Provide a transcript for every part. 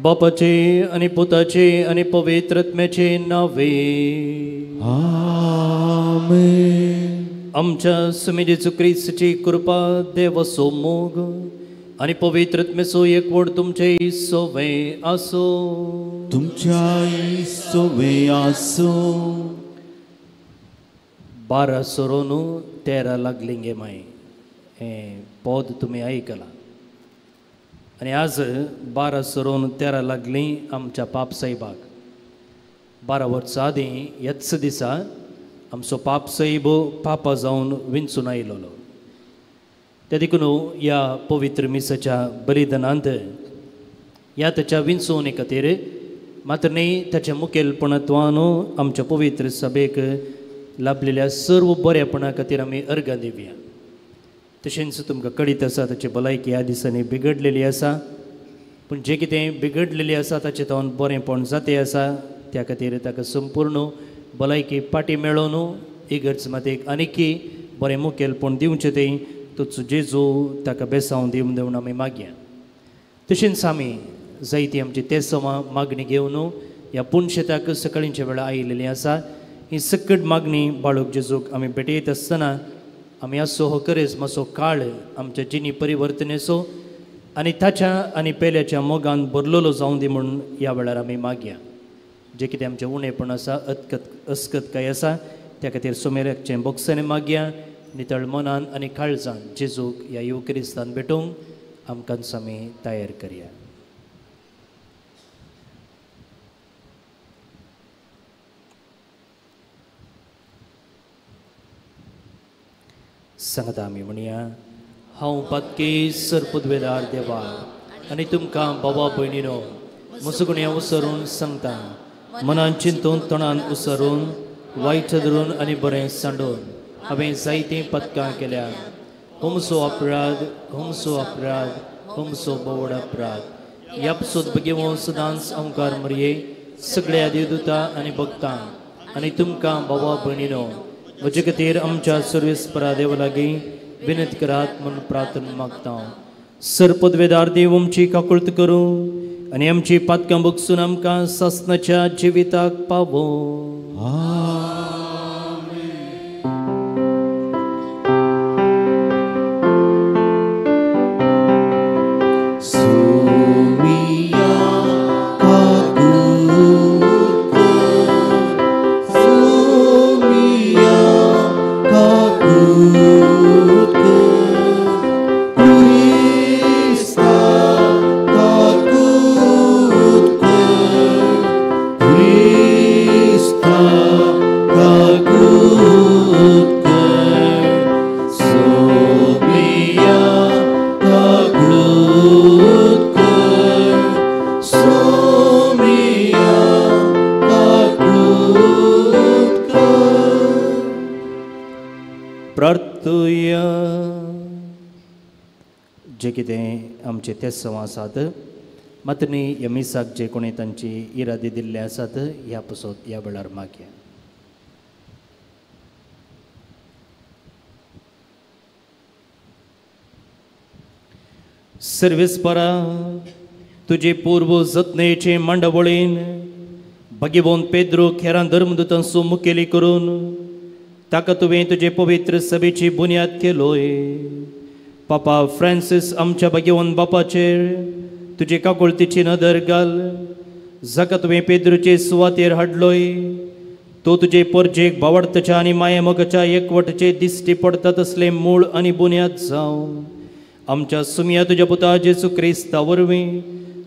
बापाचे आणि पुताचे आणि पवित्रत्म्याचे नावे आमेन. आमच्या सुमे जेसू ख्रिस्ताची कृपा देव सोमोग आणि पवित्रत्म्याचो एकवट तुमचे सोवे आसो. तुमच्याही सोवे आसो. 12 सोरोन 13 लागलिंगे माय हे पद तुम्ही ऐकला. आणि आज 12 सोरोन 13 लागली आमच्या पाप साहेबाक. 12 वर्सां आदी ह्याच दिसा आमचो पाप साहेब पापा जावन विंचून आयलोलो. त्या देखून ह्या पवित्र मिसाच्या बलिदानांत ह्या ताच्या विंचोवणे खातीर मात्र न्ही ताच्या मुखेलपणत्वान आमच्या पवित्र सभेक लाभलेल्या सर्व बऱ्यापणा खातीर आमी अर्घां दिवया. तशेंच तुमकां कळीत आसा ताची भलायकी ह्या दिसांनी बिगडलेली आसा. पूण जें कितें बिगडलेली आसा ताचें तावन बरेंपण जातें आसा त्या खातीर ताका संपूर्ण भलायकी पाटी मेळोवन इगर्ज मातेक आनिकी बरें मुखेलपण दिवचें तें तुजो जेजू ताका बेसांव दिवन देवन आमी मागया. तशेंच आमी जायती आमची तेसवां मागणी घेवन ह्या पुणशेताक सकाळींच्या वेळा आयिल्लीं आसा. ही सकट मागणी बाळूक जेजूक आमी भेटयत आसतना आमी आसो हो खरेंच मातसो काळ आमच्या जिणी परिवर्तनेचो आनी ताच्या आनी पेल्याच्या मोगान भरलेलो जावं दी म्हणून ह्या वेळार आमी मागया. जें कितें आमचें उणेपण आसा अस्कतकाय आसा त्या खातीर सोमेराचें बोगसाने मागया. नितळ मनान आनी काळजान जेजूक ह्या युक्रिस्तान भेटूंक आमकां आमी तयार करया. सांगता आमी म्हणया. हांव पातकी सरपदवेदार देवा आनी तुमकां बाबा भयणीनो मुसगुण्या उसरून सांगता. मनान चिंतून तोंडान उसरून वायट धरून आनी बरें सांडून हांवें जायतीं पथकां केल्या. होमसो अपराध होमसो अपराध होमसो बोवड अपराध. ह्या पसून बेगिवो सदांच ओंकार मरये सगळ्या देवदूतां आनी भक्तां आनी तुमकां बाबा भयणीनो म्हजे खातीर आमच्या सर्वेस्परा देवा लागीं विनंती करात म्हणून प्रार्थना मागता. सरपदवेदार देव आमची काकुळट करूं आनी आमची पातकां बगसून आमकां सासणाच्या जिविताक पावो. प्रार्थुया. जे कितें आमचे तेसवां आसात मात्र न्ही ह्या मिसाक जे कोणी तांची इरादे दिल्ले आसात ह्या पासून ह्या वेळार मागया. सर्वेस्परा तुजे पूर्व जतनेचे मांडवळीन भगिवोन पेद्रो खेरां धर्मदूतांचो मुखेली करून ताका तुवें तुजे पवित्र सभेची बुन्याद केलोय. पापा फ्रांसीस आमच्या भगिवन बापाचेर तुजे काकुळतीची नदर घाल. जाका तुवें पेद्रोचे सुवातेर हाडलोय तो तुजे परजेक भावार्थाच्या आनी माये मोगाच्या एकवटाचे दिश्टी पडटा तसले मूळ आनी बुन्याद जावं. आमच्या सुमिया तुज्या पुता जेजू क्रिस्ता वरवीं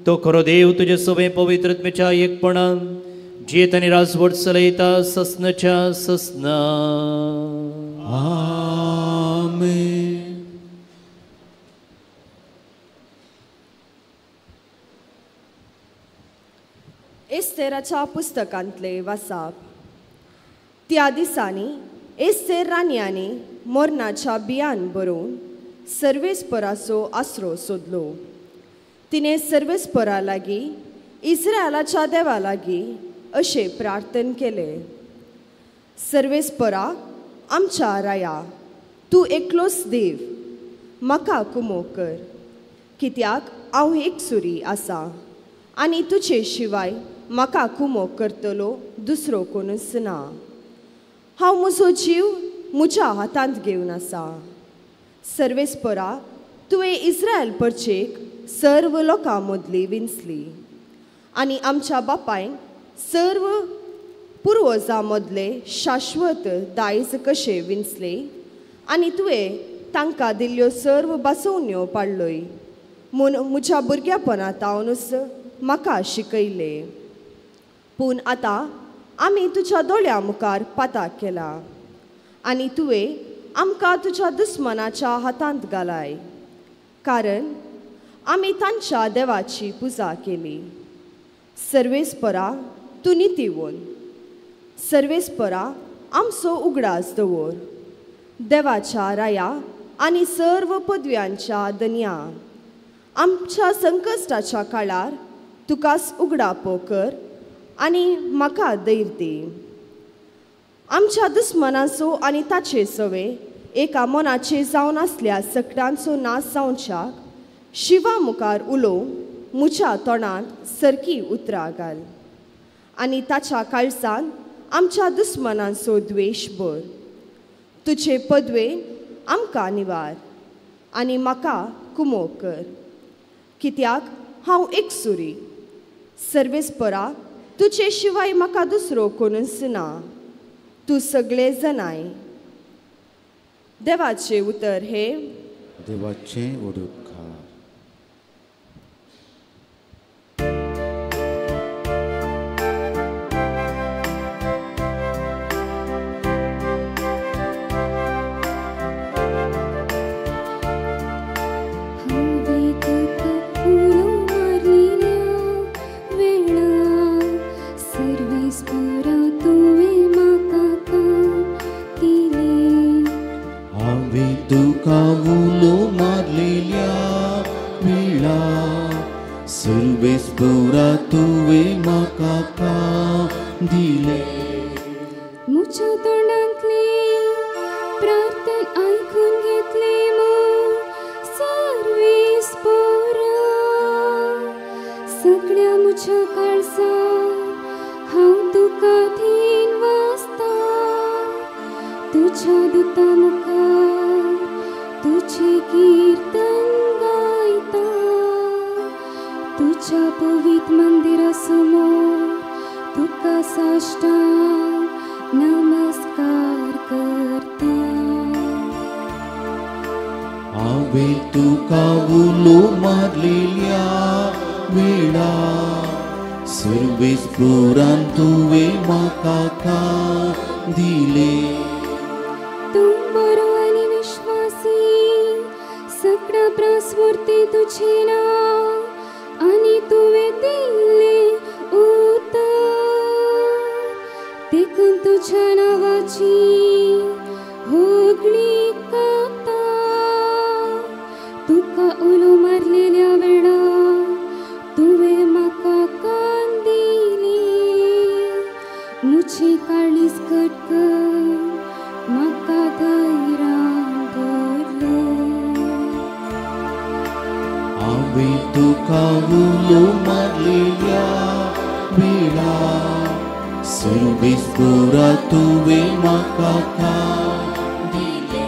तो खरो देव तुजे सवे पवित्रत्मेच्या एकपणान जियेत आनी राजवट चलयता ससनाच्या ससना. आमेन. एस्तेराच्या पुस्तकांतले वाचप. त्या दिसांनी एस्तेर रान्यांनी मोरनाच्या बियान बरोवन सर्वेस्पराचो आसरो सोदलो. तिने सर्वेस्परा लागीं इस्रायलाच्या देवा लागीं अशें प्रार्थना केले. सर्वेस्परा आमच्या राया तूं एकलोच देव म्हाका कुमो कर, कित्याक हांव एकसुरी आसा आनी तुजे शिवाय म्हाका कुमो करतलो दुसरो कोणूच ना. हांव म्हजो जीव म्हज्या हातांत घेवन आसा. सर्वेस्परा तुवें इस्रायल परचेक सर्व लोकां मदली विंचली आनी आमच्या बापायन सर्व पुर्वजां मदले शाश्वत दायज कशे विंचले आनी तुवें तांकां दिल्ल्यो सर्व बसवण्यो पाडल्योय म्हूण म्हज्या भुरगेपणांतावनूच म्हाका शिकयले. पूण आतां आमी तुज्या दोळ्या मुखार पाताक केला आनी तुवें आमकां तुज्या दुस्मनाच्या हातांत घालाय, कारण आमी तांच्या देवाची पुजा केली. सर्वेस्परा तूं नितीवन. सर्वेस्परा आमचो उगडास दवर. देवाच्या राया आनी सर्व पदव्यांच्या दनया आमच्या संकश्टाच्या काळार तुकाच उगडापो कर आनी म्हाका धैर्य दी. आमच्या दुस्मनाचो आनी ताचे सवे एका मनाचे जावन आसल्या सकटांचो नाश जावच्याक शिवा मुखार उलोवंक म्हज्या तोंडांत सरकी उतरां घाल आनी ताच्या काळजान आमच्या दुस्मनांचो द्वेश भर. तुजे पदवेन आमकां निवार आनी म्हाका कुमो कर, कित्याक हांव एकसुरी. सर्वेस्परा तुजे शिवाय म्हाका दुसरो कोणूच ना. तूं सगळे जनाय. देवाचे उतर हे देवाचे उडुपकार. कावुलो मारलेल्या वेळा सर्वेस्परा तुवें म्हाका काम दिले. म्हज्या तोंडांतली प्रार्थना आयकून घेतली म्हूण सर्वेस्परा. सगळ्या म्हज्या काळजान हांव तुका धीन वाजता. तुज्या दुता मुखार तुझे कीर्तन गायता. तुझ्या पवित्र मंदिरासमोर तुका साष्टांग नमस्कार करता. हांवें तुका उलो मारलेल्या वेळा सर्वेस्परान तुवें म्हाका काम दिले. तूं बरो आनी विश्वासी, सगळा प्रास्वर्ती तुझे नांव आनी तुवें दिल्ले उतर. देखून तुझ्या नांवाची होगळी करता. तुका उलो मारलेल्या वेळा तुवें म्हाका कान दिली. म्हजी काळीज कटकर म्हाका धैर्यान धरलो. हांवें तुका उलो मारलेल्या वेळा सर्वेस्परा तुवें म्हाका काम दिले.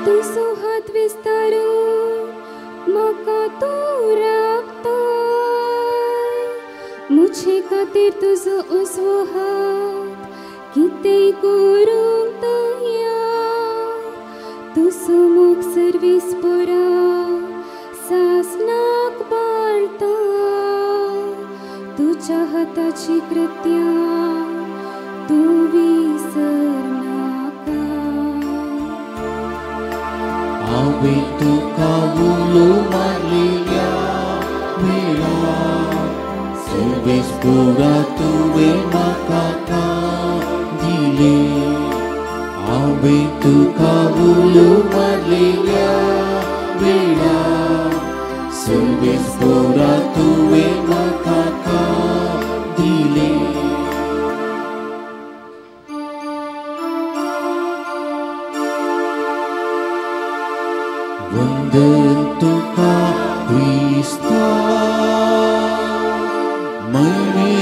तुजो हात विस्तारून म्हाका तूं राखता. म्हजे खातीर तुजो उजवो हात कितेंय करूंक तयार. तुजो मोग सर्वेस्परा सासनाक बाळता. तुज्या हाताची कृत्यां तूं विसरनाका. हांवें तुका उलो मारलेल्या वेळा सर्वेस्परा तुवें म्हाका काम दिले. हांवें तुका उलो मारलेल्या वेळा सर्वेस्परा तुवें म्हाका काम दिले. वंदन तुका क्रिस्ता मैने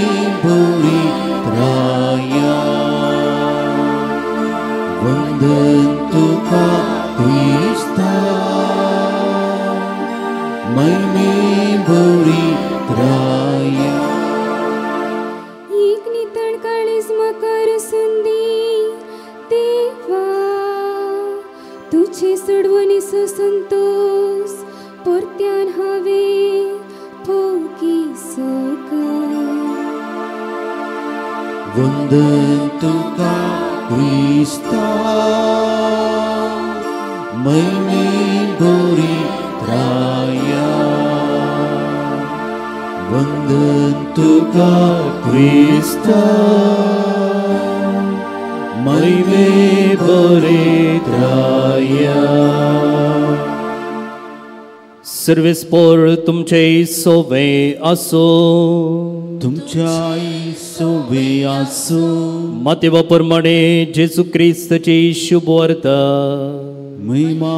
बरी त्राया वंदन तुका क्रिस्ता मैने बरी त्राया एक नितळ काळीज मकर सुंदी देवा तुझे सोडवणीचो संतोष परत्यान हांवें भोगीचो वंदन तुका क्रिस्ता मैने बरी त्राया वंदन तुका क्रिस्ता मैने बरी त्राया सर्वेस्पोर तुमचे सोवे आसो तुमच्या सोबे आसो मातेवा प्रमाणे जेजू क्रिस्ताची शुभ वार्ता महिमा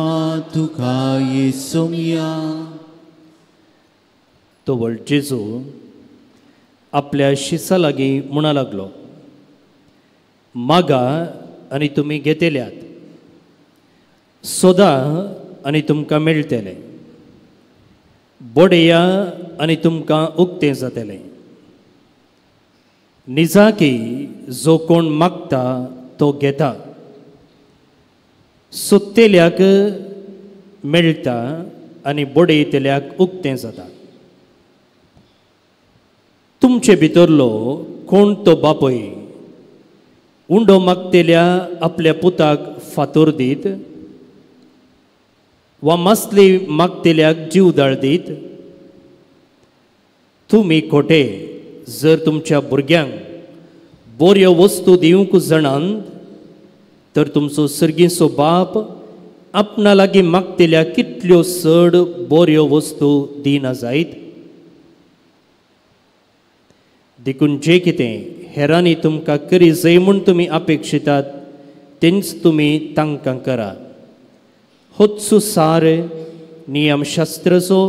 तुका येसोम्या तो व्हड जेजू आपल्या शिसा लागीं म्हणा लागलो मागा आनी तुमी घेतल्यात सोदा आनी तुमकां मेळटलें बोडया आनी तुमकां उक्तें जातलें निजाकी जो कोण मागता तो घेता सोदतेल्याक मेळटा आनी बोडयतल्याक उक्तें जाता तुमचे भितरलो कोण तो बापूय उंडो मागतेल्या आपल्या पुताक फातोर दीत वा मासली मागतेल्याक जीवदाळ दीत तुमी खोटे जर तुमच्या भुरग्यांक बऱ्यो वस्तू दिवंक जाणांत तर तुमचो सर्गीचो बाप आपणा लागीं मागतेल्या कितल्यो चड बऱ्यो वस्तू दिना जायत देखून जें कितें हेरांनी तुमकां करी जाय म्हूण तुमी अपेक्षितात तेंच तुमी तांकां करा होच सार नियमशास्त्राचो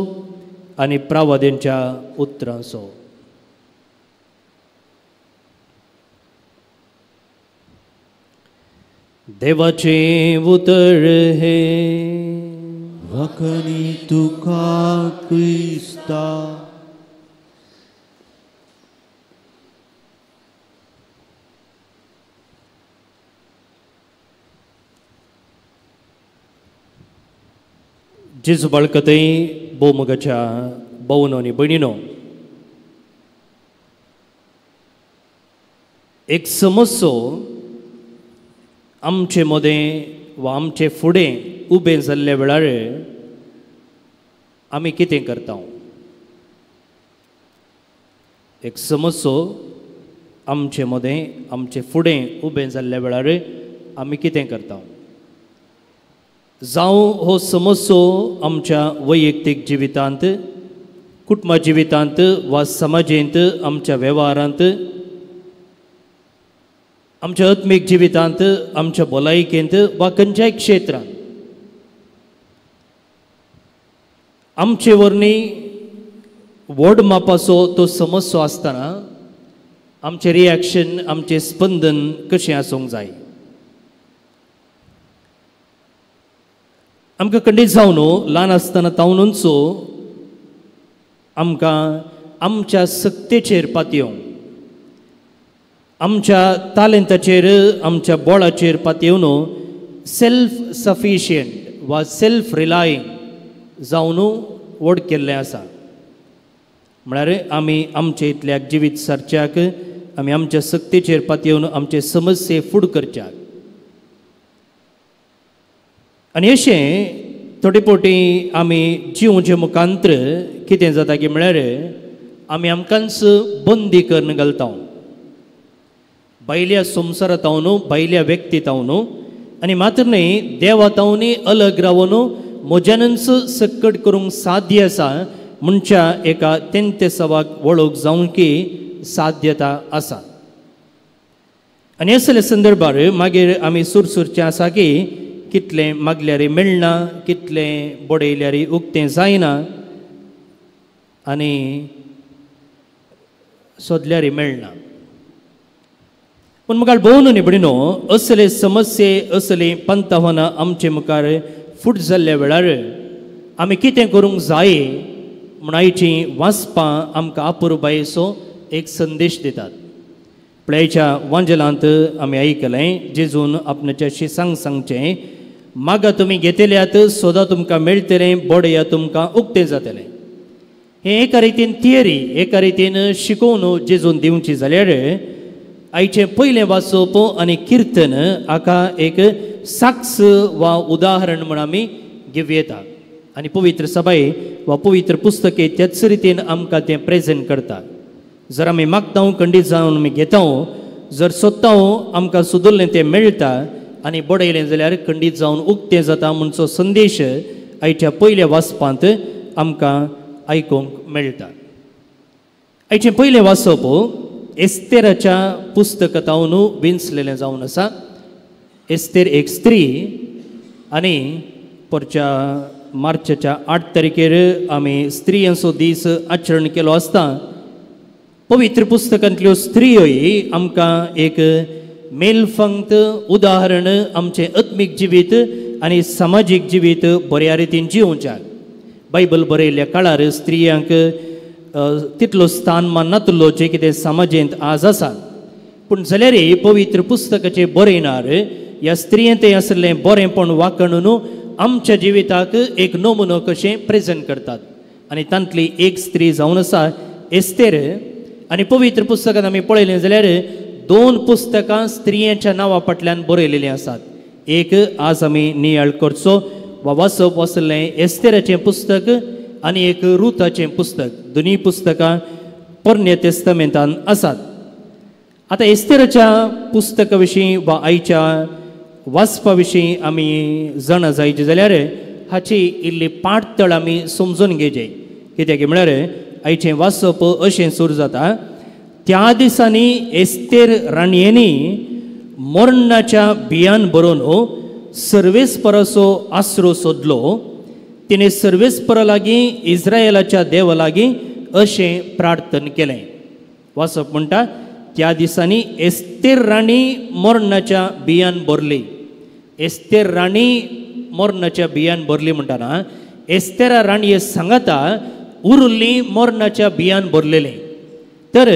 आनी प्रवाद्यांच्या उतरांचो देवाचे उतर हे वखणी तुका क्रिस्ता जेजू बाळकतय बोमगाच्या भावनो आनी भयणीनो एक समस्यो आमचे मदें वा आमचे फुडें उबें जाल्ल्या वेळार आमी कितें करता एक समस्यो आमचे मदें आमचे फुडें उबें जाल्ल्या वेळार आमी कितें करता जावं हो समस्यो आमच्या वैयक्तीक जिवितांत कुटुंबा जिवितांत वा समाजेंत आमच्या वेव्हारांत आमच्या आत्मीक जिवितांत आमच्या भलायकेंत वा खंयच्याय क्षेत्रांत आमचे वरणी व्हड मापाचो तो समस्यो आसतना आमचें रिएक्शन आमचें स्पंदन कशें आसूंक जाय आमकां खंडीत जावन ल्हान आसतना तावनूच आमकां आमच्या सक्तेचेर पातयेवंक आमच्या तालंताचेर आमच्या बोळाचेर पातयेवन सेल्फ सफिशियंट वा सेल्फ रिलायंग जावन व्हड केल्लें आसा म्हळ्यार आमी आमचे इतल्याक जिवीत सारच्याक आमी आमच्या सक्तेचेर पातयेवन आमचे समस्ये फूड करच्याक आनी अशें थोडे फावटी आमी जिवचे मुखांतर कितें जाता की म्हळ्यार आमी आमकांच बंदी करून घालता भायल्या संवसारांत भायल्या व्यक्तींत आनी मात्र न्ही देवातावनी अलग रावन म्हज्यानच सक्कट करूंक साध्य आसा म्हणच्या एका तेंते सवाक वळख जावंकी साध्यता आसा आनी असल्या संदर्भार मागीर आमी सुरसुरचें आसा की कितलें मागल्यार मेळना, कितलें बडयल्यार उक्तें जायना आनी सोदल्यार मेळना. पूण मुखार भोव न्ही निबडिनो, असले समस्ये असलीं पंथावनां आमचे मुखार फूट जाल्ल्या वेळार आमी कितें करूंक जाय म्हूण आयचीं वाचपां आमकां अपुरबायेचो एक संदेश दितात. पळयच्या वांजलांत आमी आयकलें जेजून आपणाच्या शिसांक सांगचें, मागा तुमी घेतल्यात सोदा तुमकां मेळटलें, बोडया तुमकां उक्तें जातलें. हें एका रितीन थियरी, एका रितीन शिकोवन जेजून दिवची जाल्यार आयचें पयलें वाचप आनी किर्तन हाका एक साक्ष वा उदाहरण म्हूण आमी घेवं येता. आनी पवित्र सभाय वा पवित्र पुस्तके त्याच रितीन आमकां तें प्रेजेंट करता. जर आमी मागता खंडीत जावन आमी घेता, जर सोदता आमकां सुदरलें तें मेळटा आनी बडयलें जाल्यार खंडीत जावन उक्तें जाता म्हणचो संदेश आयच्या पयल्या वाचपांत आमकां आयकूंक मेळटा. आयचें पयलें वाचप एस्तेराच्या पुस्तकांतावन विंचलेलें जावन आसा. एस्तेर एक स्त्री आनी परच्या मार्चाच्या 8 तारखेर आमी स्त्रियांचो दीस आचरण केलो आसता. पवित्र पुस्तकांतल्यो स्त्रियोय आमकां एक मेलफंक्त उदाहरण आमचें आत्मीक जिवीत आनी सामाजीक जिवीत बऱ्या रितीन जिवोवच्याक. बायबल बरयल्ल्या काळार स्त्रियांक तितलो स्थानमान नातलो जें कितें समाजेंत आज आसा. पूण जाल्यारय पवित्र पुस्तकाचें बरयणार ह्या स्त्रियेंत आसलें बरेंपण वाकणून आमच्या जिविताक एक नमुनो कशें प्रेजेंट करतात. आनी तांतली एक स्त्री जावन आसा एस्तेर. आनी पवित्र पुस्तकांत आमी पळयलें जाल्यार 2 पुस्तकां स्त्रियांच्या नांवा फाटल्यान बरयलेलीं आसात. एक आज आमी नियाळ करचो वा वाचप आसलें एस्तेराचें पुस्तक आनी एक रुथाचें पुस्तक. दोनी पुस्तकां पोरण्या तेस्तामेंतान आसात. आतां एस्तेराच्या पुस्तका विशीं वा आयच्या वाचपा विशीं आमी जाणा जायचे जाल्यार हाची इल्ली पाठतळ आमी समजून घेवचें. कित्याक म्हळ्यार आयचें वाचप अशें सुरू जाता. त्या दिसांनी एस्तेर राणयेनी मोर्नाच्या बियान बरोवन सर्वेस्पराचो आसरो सोदलो. तिणें सर्वेस्परा लागीं इस्रायेलाच्या देवा लागीं अशें प्रार्थना केलें. वाचप म्हणटा, त्या दिसांनी एस्तेर राणी मोर्नाच्या बियान भरली. एस्तेर राणी मोर्नाच्या बियान भरली म्हणटाना एस्तेरा राणये सांगता उरली मोर्नाच्या बियान भरलेलें. तर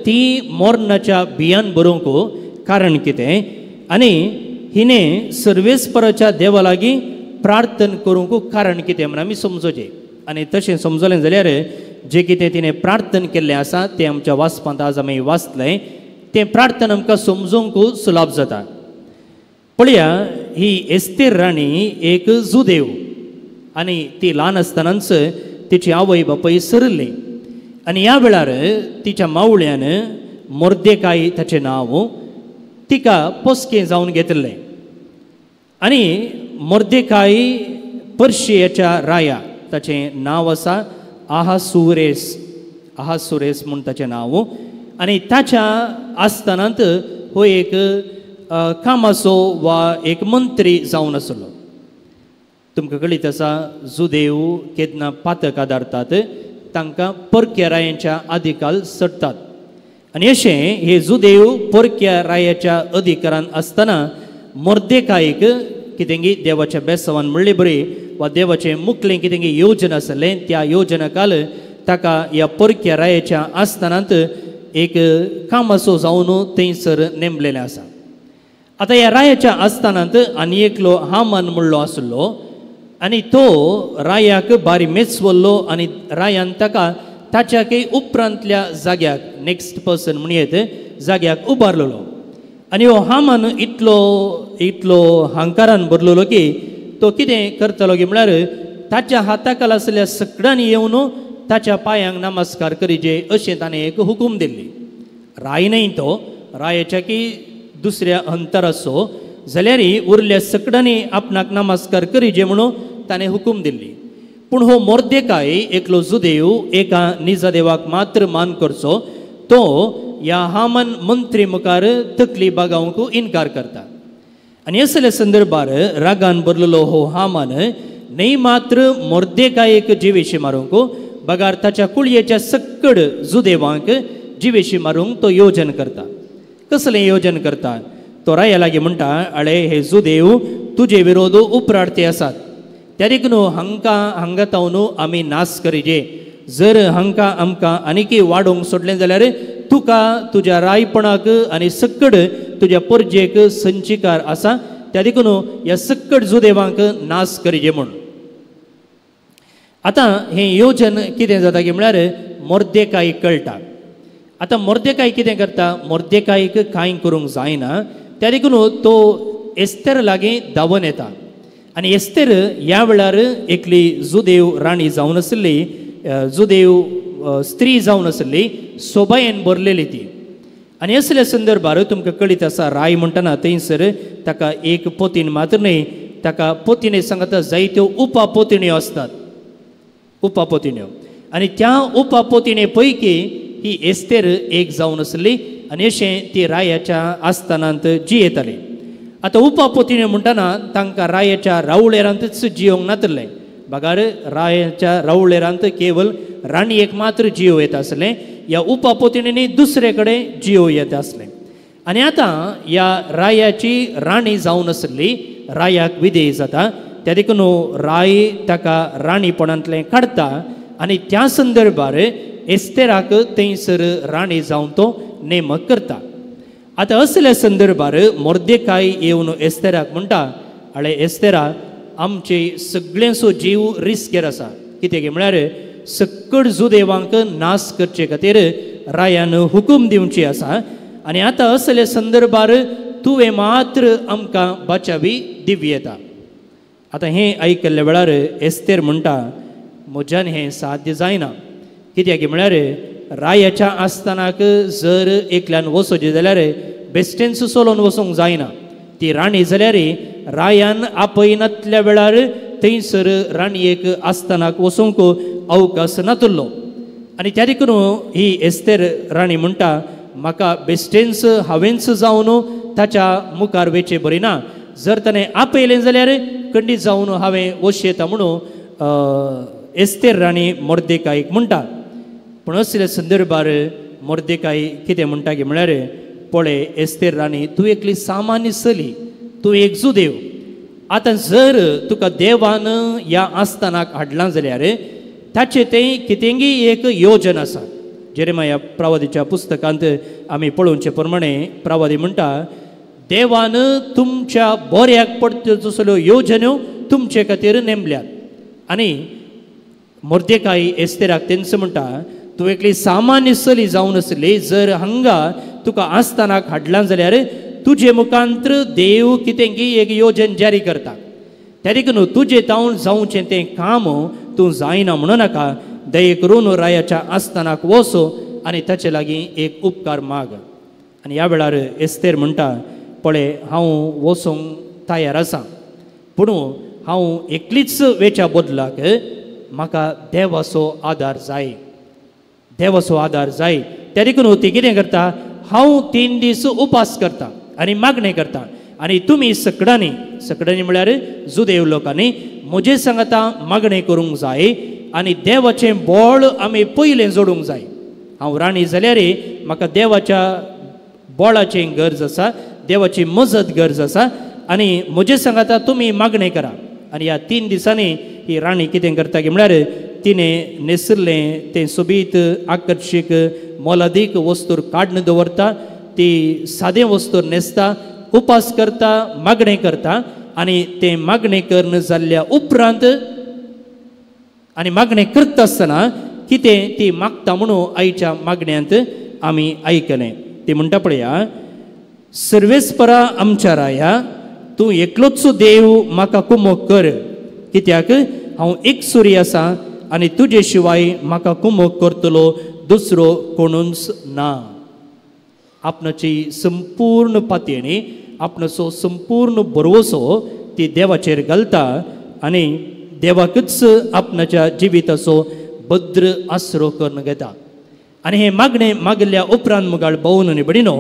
ती मोर्नाच्या बियान बरोवंक कारण कितें आनी हिणें सर्वेस्पराच्या देवा लागीं प्रार्थना करूंक कारण कितें म्हण आमी समजोचें. आनी तशें समजलें जाल्यार जें कितें तिणें प्रार्थना केल्लें आसा तें आमच्या वाचपांत आज आमी वाचलें. तें प्रार्थना आमकां समजूंक सुलभ जाता. पळया, ही एस्तेर राणी एक जुदेव आनी ती ल्हान आसतनाच तिची आवय बापूय सरली. आनी ह्या वेळार तिच्या मावळ्यान मोर्देकाय ताचें नांव तिका पोसकें जावन घेतलें. आनी मोर्देकाय पर्शियाच्या राया, ताचें नांव आसा आहासुरेस. आहासुरेस म्हूण ताचें नांव. आनी ताच्या आसतनांत हो एक कामाचो वा एक मंत्री जावन आसलो. तुमकां कळीत आसा जुदेव केन्ना पातक आदारतात तांकां परक्या रायांच्या अधिकाल सडटात. आनी अशें हे जुदेव परक्या रायाच्या अधिकारान आसतना मोर्देकायक कितेंगी देवाच्या बेसावान म्हणलें बरी वा देवाचें मुखलें कितेंगी योजना आसलें, त्या योजना काल ताका ह्या परक्या रायाच्या आसतनांत एक कामाचो जावन थंयसर नेमलेलें आसा. आतां ह्या रायाच्या आसतनांत आनी एकलो हामान म्हणलो आसलो आनी तो रायाक बारी मेचवल्लो आनी रायान ताका ताच्याकय उपरांतल्या जाग्याक नेक्स्ट पर्सन म्हणयत जाग्याक उबारलेलो. आनी हो हामान इतलो हांकारान भरलेलो की तो कितें करतलो की म्हळ्यार ताच्या हाताखाल आसलेल्या सकडांनी येवन ताच्या पांयांक नमस्कार करीचे अशें ताणें एक हुकूम दिल्ली. राय न्हय तो, रायाच्या की दुसऱ्या अंतर आसो जाल्यारय उरल्या सकडांनी आपणाक नमस्कार करीचे म्हणून ताणें हुकूम दिल्ली. पूण हो मोर्देकाय एकलो जुदेव एका निजा देवाक मात्र मान करचो तो ह्या हामान मंत्री मुखार तकली बागावंक इन्कार करता. आनी असल्या संदर्भार रागान बरलेलो हो हामान नाही मात्र मोर्देकायेक जिवेशी मारूंक बगार ताच्या कुळयेच्या सक्कड जुदेवांक जिवेशी मारूंक तो योजन करता. कसलें योजन करता? तो राया लागीं म्हणटा, अळे हे जुदेव तुजे विरोध उपराडते आसात, त्या देखून हांगा तावन आमी नास करीजे. जर हांकां आमकां आनीकय वाडोवंक सोडलें जाल्यार तुका तुज्या रायपणाक आनी सक्कड तुज्या परजेक संचिकार आसा, त्या देखून ह्या सक्कड जुदेवांक नास करीजे म्हूण. आतां हें येवजन कितें जाता की म्हळ्यार मोर्देकायक कळटा. आतां मोर्देकाय कितें करता? मोर्देकायक कांय करूंक जायना, त्या देखून तो एस्तेर लागीं धांवन येता. आनी एस्तेर ह्या वेळार एकली जुदेव राणी जावन आसली, जुदेव स्त्री जावन आसली, सोबायेन बरलेली ती. आनी असल्या संदर्भार तुमकां कळीत आसा, राय म्हणटना थंयसर ताका एक पोतीन मात्र न्ही, ताका पोतिने सांगता जायत्यो उपापोतिण्यो आसतात, उपापोतिण्यो. आनी त्या उपापोतिणे पैकी ही एस्तेर एक जावन आसली आनी अशें ती रायाच्या आस्थानांत जियेताली. आतां उपापोतिण्यो म्हणटना तांकां रायाच्या रावळेरांतच जियोंक नातलें. बगार रायाच्या रावळेरांत केवळ राणयेक मात्र जियो येता आसलें, ह्या उपापोतिणींनी दुसरे कडेन जियो येता आसलें. आनी आतां ह्या रायाची राणी जावन आसली रायाक विधेय जाता, त्या देखून राय ताका राणीपणांतलें काडटा आनी त्या संदर्भार एस्तेराक थंयसर राणी जावन तो नेमक करता. आतां असल्या संदर्भार मोर्देकाय येवन एस्तेराक म्हणटा, अळे एस्तेरा, आमचे सगळ्यांचो जीव रिस्केर आसा. कित्याक म्हळ्यार सक्कड जुदेवांक नास करचे खातीर रायान हुकूम दिवची आसा. आनी आतां असल्या संदर्भार तुवें मात्र आमकां बचावी दिवं येता. आतां हें आयकल्ल्या वेळार एस्तेर म्हणटा, म्हज्यान हें साध्य जायना. कित्याक म्हळ्यार रायाच्या आस्थानाक जर एकल्यान वचोचें जाल्यार बेश्टेंच चलोवन वचोंक जायना. ती राणी जाल्यार रायान आपयनातल्या वेळार थंयसर राणयेक आस्थानाक वचोंक अवकाश नातलो. आनी त्या देखून ही एस्तेर राणी म्हणटा, म्हाका बेश्टेंच हांवेंच जावन ताच्या मुखार वेचें बरें ना. जर ताणें आपयलें जाल्यार खंडीत जावन हांवें वच येता म्हणून एस्तेर राणी मोर्देकायक म्हणटा. पूण असल्या संदर्भार मोर्देकाय कितें म्हणटा की म्हळ्यार, पळय एस्तेर राणी, तूं एकली सामान्य चली, तूं एक जुदेव. आतां जर तुका देवान ह्या आस्थानाक हाडलां जाल्यार ताचें तें कितेंय एक योजन आसा. जेरेमाया प्रवादीच्या पुस्तकांत आमी पळोवचे प्रमाणे प्रवादी म्हणटा, देवान तुमच्या बऱ्याक पडट्यो तसल्यो योजन्यो तुमचे खातीर नेमल्यात. आनी मोर्देकाय एस्तेराक तेंच म्हणटा, तूं एकली सामान्य चली जावन आसली, जर हांगा तुका आस्थानाक हाडलां जाल्यार तुजे मुखांत्र देव कितेंय एक योजन जारी करता. त्या देखून तुजें तावन जावचें तें काम तूं जायना म्हणूं नाका. दये करून रायाच्या आस्थानाक वचो आनी ताचे लागीं एक उपकार माग. आनी ह्या वेळार एस्तेर म्हणटा, पळय हांव वचोंक तयार आसा, पूण हांव एकलीच वेच्या बदलाक म्हाका देवाचो आदार जाय, देवाचो आदार जाय. त्या देखून ती कितें करता, हांव 3 दीस उपास करता आनी मागणें करता. आनी तुमी सकडांनी म्हळ्यार जुदेव लोकांनी म्हजे सांगता मागणें करूंक जाय आनी देवाचें बोळ आमी पयलें जोडूंक जाय. हांव राणी जाल्यार म्हाका देवाच्या बोळाची गरज आसा, देवाची मजत गरज आसा. आनी म्हजे सांगता तुमी मागणें करा. आनी ह्या 3 दिसांनी ही राणी कितें करता की म्हळ्यार तिणें न्हेसरलें तें सोबीत आकर्शीक मोलादीक वस्तूर काडून दवरता, ती सादें वस्तूर न्हेसता, उपास करता, मागणें करता. आनी तें मागणें करून जाल्ल्या उपरांत आनी मागणें करता आसतना कितें ती मागता म्हणून आयच्या मागण्यांत आमी आयकलें. ती म्हणटा पळया, सर्वेस्परा आमच्या राया, तूं एकलोच देव म्हाका कुमोग कर, कित्याक हांव एक सुरी आसा आनी तुजे शिवाय म्हाका कुमोग करतलो दुसरो कोणूच ना. आपणाची संपूर्ण पातयणी, आपणाचो संपूर्ण भरवोसो ती देवाचेर घालता आनी देवाकच आपणाच्या जिविताचो भद्र आसरो करून घेता. आनी हें मागणें मागल्या उपरांत मुगाळ भोवन न्ही बडिनो,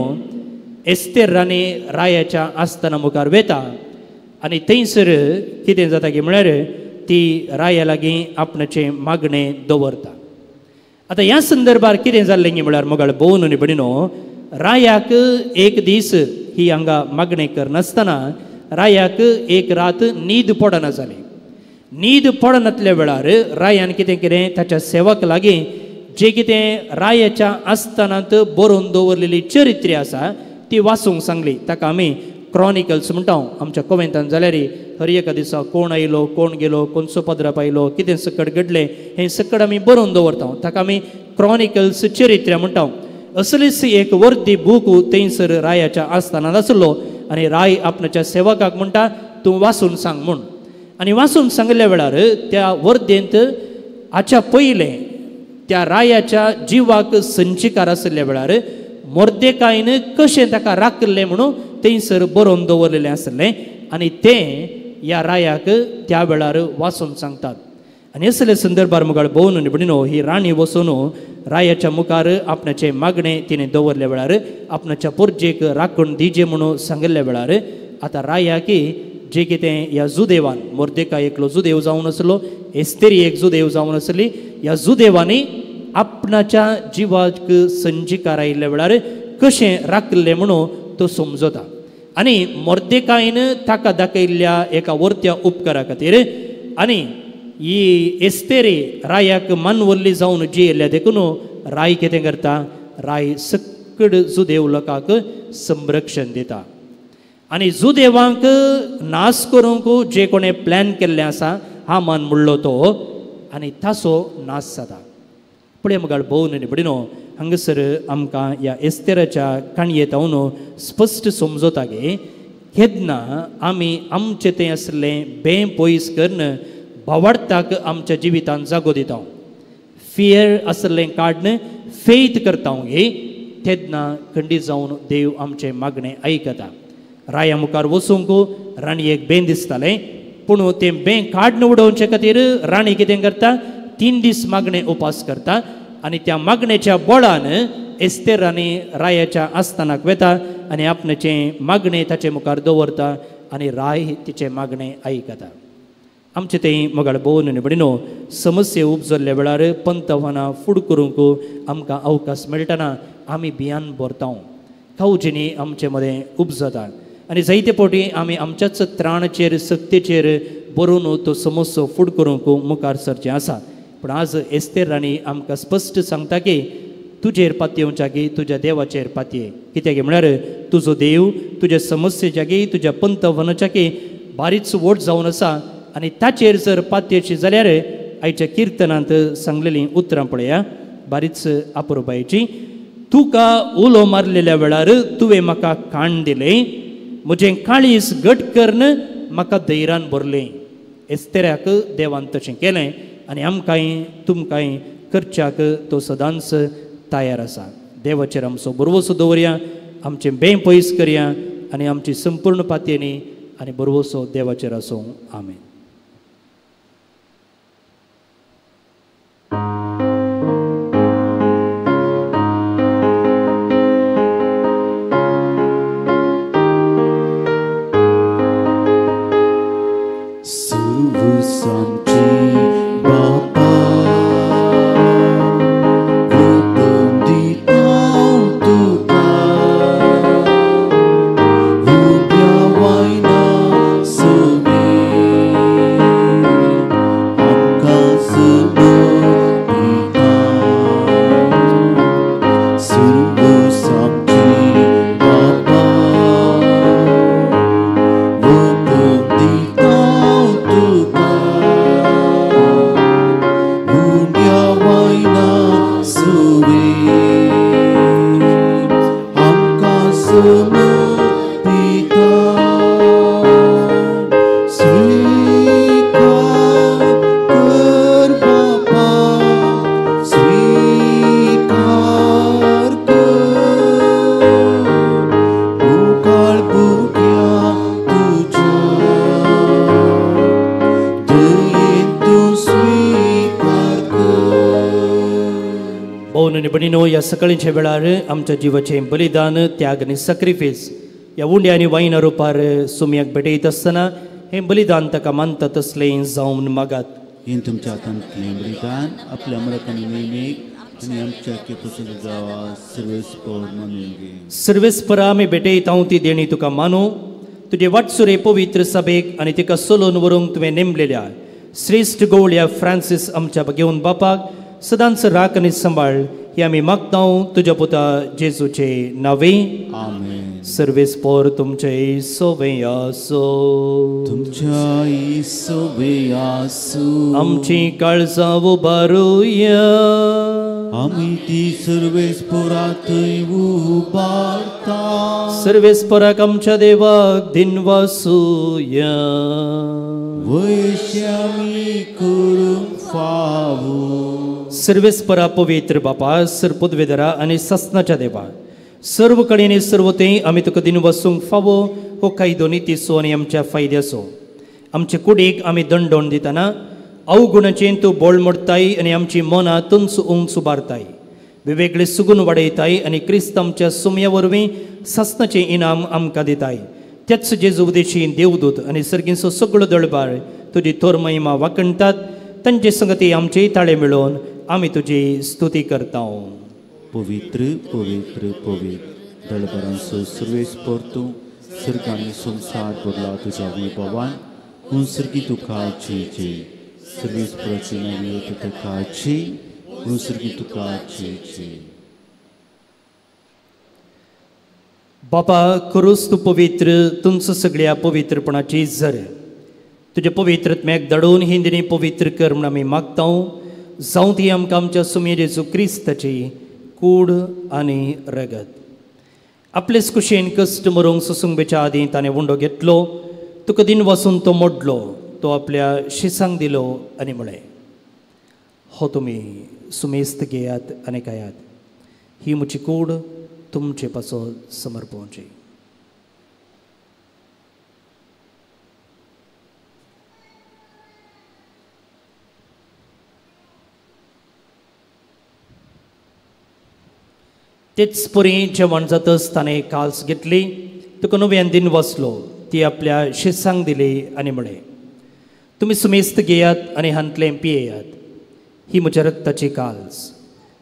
एस्तेर राणी रायाच्या आस्थाना मुखार वेता आनी थंयसर कितें जाता की म्हळ्यार ती राया लागीं आपणाचें मागणें दवरता. आतां ह्या संदर्भार कितें जाल्लें की म्हळ्यार मोगाळ भोवन आनी भयणीनो, रायाक एक दीस ही हांगा मागणें करनासतना रायाक एक रात न्हीद पडना जाली. न्हीद पडनातल्या वेळार रायान कितें केलें, ताच्या सेवक लागीं जे कितें रायाच्या आस्थानांत बरोवन दवरलेली चरित्रे आसा ती वाचूंक सांगली. ताका आमी क्रॉनिकल्स म्हणटा आमच्या कॉमेंटान जाल्यार हर एका दिसा कोण आयलो, कोण गेलो, कोणसो पदराप आयलो, कितें सकट घडलें हें सकट आमी बरोवन दवरता. ताका आमी क्रॉनिकल्स चरित्र्या म्हणटा. असलीच एक वर्दी बूक थंयसर रायाच्या आस्थानांत आसलो आनी राय आपणाच्या सेवकाक म्हणटा तूं वाचून सांग म्हूण. आनी वाचून सांगल्या वेळार त्या वर्देंत हाच्या पयलें त्या रायाच्या जिवाक संचिकार आसल्या वेळार मोर्देकायन कशें ताका राखलें म्हणून थंयसर बरोवन दवरलेलें आसलें आनी तें ह्या रायाक त्या वेळार वाचून सांगतात. आनी असले संदर्भार मुखार भोवन आनी भयणीनो, ही राणी वचून रायाच्या मुखार आपणाचें मागणें तिणें दवरल्या वेळार आपणाच्या पोरजेक राखण दिजे म्हणून सांगल्या वेळार आतां रायाक जे कितें ह्या जुदेवान, मोर्देकाय एकलो जुदेव जावन आसलो, एस्तेरी एक जुदेव जावन आसली, ह्या जुदेवांनी आपणाच्या जिवाक संचिकार आयिल्ल्या वेळार कशें राखलें म्हणून तो समजता. आनी मोर्देकायन ताका दाखयल्ल्या एका वर्त्या उपकारा खातीर आनी ही एस्तेरी रायाक मानवल्ली जावन जियेल्या देखून राय कितें करता, राय सकड जुदेव लोकांक संरक्षण दिता. आनी जुदेवांक नाश करूंक जे कोणें प्लॅन केल्लें आसा हामान म्हणलो तो, आनी ताचो नाश जाता. पुढे मुखार भोवन आनी भयणीनो, हांगासर आमकां ह्या एस्तेराच्या काणयेंतावन स्पश्ट समजता की केन्ना आमी आमचें तें आसलें बें पयस करून भावार्थाक आमच्या जिवितांत जागो दिता. फियर आसलें काडून फेथ करता गे, तेन्ना खंडीत जावन देव आमचें मागणें आयकता. राया मुखार वचूंक राणयेक बें दिसतालें, पूण तें बें काडून उडोवचे खातीर राणी कितें करता, 3 दीस मागणें उपास करता आनी त्या मागणेच्या बळान एस्तेर राणी रायाच्या आस्थानाक वेता आनी आपणाचें मागणें ताचे मुखार दवरता आनी राय तिचें मागणें आयकता. आमचें तें मोगाळ भोवन आनी भयणीनो, समस्या उपजल्ल्या वेळार पंतवाना फूड करूंक आमकां अवकाश मेळटना आमी भियान भरता. खावजिनी आमचे मदें उपजता आनी जायते फावटी आमी आमच्याच त्राणाचेर सक्तीचेर बरोवन तो समस्या फूड करूंक मुखार सरचें आसा. पूण आज एस्तेर राणी आमकां स्पश्ट सांगता की तुजेर पातयेवच्या की तुज्या देवाचेर पातये. कित्याक म्हळ्यार तुजो देव तुज्या समस्येच्या की तुज्या पंतवनाच्या की बारीच व्हड जावन आसा आनी ताचेर जर पातयेची जाल्यार आयच्या किर्तनांत सांगलेलीं उतरां पळया, बारीच अपुरबायेची. तुका उलो मारलेल्या वेळार तुवें म्हाका काण दिलें, म्हजें काळीज घट करून म्हाका धैर्यान भरलें. एस्तेराक देवान तशें केलें आनी आमकांय तुमकांय करच्याक तो सदांच तयार आसा. देवाचेर आमचो बरवसो दवरया, आमचें बें पयस करया आनी आमची संपूर्ण पातयेनी आनी बरवसो देवाचेर आसूं. आमेन. Sumi पवन आनी भणीनो, ह्या सकाळींच्या वेळार आमच्या जिवाचें बलिदान, त्याग आनी सॅक्रिफीस ह्या उंड्या आनी वायना रुपार सुमयाक भेटयत आसतना हें बलिदान ताका मानता तसलें जावन मागात. हें तुमच्या हातांतलें बलिदान आपल्या मरकांनी नेमीक आनी आमच्या केपेसून जावा सर्वेस्पर मानून घे. सर्वेस्परा आमी भेटयत हांव ती देणी तुका मानू. तुजे वाटसुरे पवित्र सभेक आनी तिका सोलोवन व्हरूंक तुवें नेमलेल्या श्रेश्ठ गवळ ह्या फ्रांसीस आमच्या घेवन बापाक सदांच राख आनी सांबाळ ही आमी मागतां तुज्या पुता जेजूचे नांवे. आमेन. सर्वेस्पर तुमचे सोबे आसो. तुमच्या सोबे आसूं. आमची काळजां उबारुया. आमी ती सर्वेस्परांतय उबारता. सर्वेस्पराक आमच्या देवाक दिन वासुया. वैश्य आमी करूंक फावो. सर्वेस्परा पवित्र बापा, सरपदवेदरा आनी सस्नाच्या देवा, सर्व कडेन सर्व तें आमी तुका दिन वसूंक फावो हो कायदो नितीसो आनी आमच्या फायद्याचो. आमचे कुडीक आमी दंडोण दितना अवगुणाचें तूं बोळ मोडताय आनी आमची मनां तुंच उंच उबारताय. वेगवेगळे सुगून वाडयताय आनी क्रिस्त आमच्या सुमया वरवीं सस्नाचें इनाम आमकां दिताय. त्याच जेजू उदेशी देवदूत आनी सर्गीचो सगळो दळबार तुजी थोर महिमा वाकणटात. तांचे संगती आमचेय ताळे मेळोवन आमी तुजी स्तुती करता. पवित्र पवित्र पवित्र दळबरांचो सर्वेस्पर तूं सर्गांनी संसार भरला तुज्या वैभवान. हुंसर्गी तुका जय जय. सर्वेस्पराची नांवी तुका जय. हुंसर्गी तुका जय जय. बापा, करूस तूं पवित्र तुमच सगळ्या पवित्रपणाची झर. तुज्या पवित्रत्म्याक धाडून ही दिणी पवित्र कर म्हूण आमी मागता. जावं ती आमकां आमच्या सुमये जेजू क्रिस्ताची कूड आनी रगत. आपलेच कुशेन कश्ट मरूंक सुसुंबेच्या आदीं ताणें उंडो घेतलो. तुका दिन वसून तो मोडलो. तो आपल्या शिसांक दिलो आनी म्हळें, हो तुमी सुमेस्त घेयात आनी खायात. ही म्हजी कूड तुमचे पासो समर्पवची. तेच परी जेवण जातच ताणें काल्स घेतली. तुका नव्यान दिन वसलो. ती आपल्या शिसांक दिली आनी म्हळें, तुमी सुमेस्त घेयात आनी हांतलें पियेयात. ही म्हज्या रक्ताची काल्स,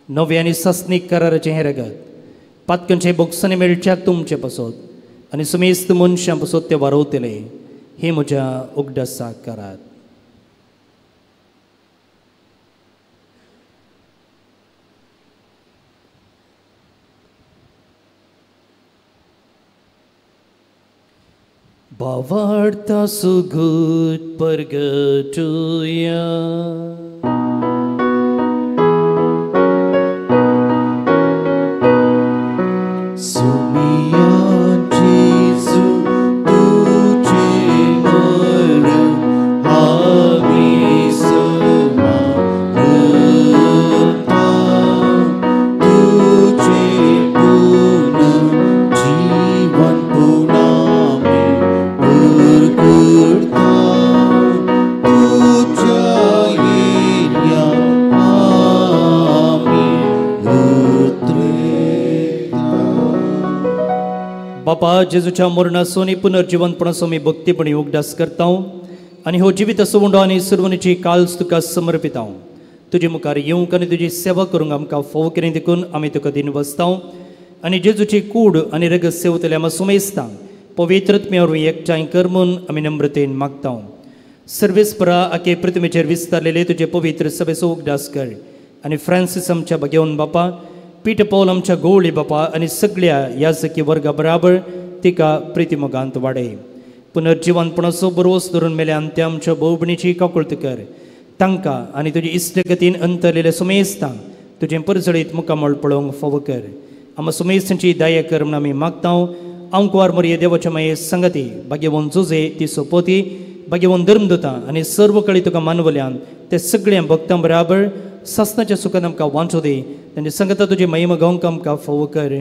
नव्या आनी सस्नीक कराराचें हें रगत. पातकांचे बोगसांनी मेळच्याक तुमचे पासत आनी सुमेस्त मनशां पासत ते वारवतले. हे म्हज्या उगडासाक करात. Bavarta sugut pergetuya. Sumia Jesu tuce mără, ami să mă rânta. Tuce bună, jivan puname, bergerta. Tuce ienia, ami utreta. बापा, जेजूच्या मरणासून पुनर्जिवंतपणासो मी भक्तीपणी उगडास करता आनी हो जिवीत असो उंडो आनी सर्वनीची काल्स तुका समर्पिता. तुजे मुखार येवंक आनी तुजी सेवा करूंक आमकां फोव कितें देखून आमी तुका दिन वसता आनी जेजूची कूड आनी रगत सेवतले आमी सुमेस्ता. पवित्रत्म्या वरवीं एकठांय कर म्हूण आमी नम्रतेन मागता. सर्वेस्परा आखे पृथ्वीचेर विस्तारलेले तुजे पवित्र सभेचो उगडास कर आनी फ्रांसीस आमच्या घेवन बापा, पीठ पौल आमच्या गवळी बापा आनी सगळ्या याजकी वर्गा बराबर तिका प्रितीमोगांत वाडय. पुनर्जिवंतपणाचो बरोस धरून मेल्या अंत्य आमच्या भोवभणीची काकुळत कर. तांकां आनी तुजी इश्टगतीन अंतरलेले सुमेस्तांक तुजें परजळीत मुखामळ पळोवंक फाव कर. आमी सुमेस्तांची दया कर म्हूण आमी मागता. आंकुवार मरिये देवाच्या माये संगती, भाग्यवन जुजे ती सोपोती, भाग्यवन धर्मदूतां आनी सर्व कळी तुका मानवल्यान ते सगळ्या भक्तां बराबर सस्नाच्या सुखान आमकां वांचो दी. तांचे संगता तुजी महिमा गावंक आमकां फाव कर.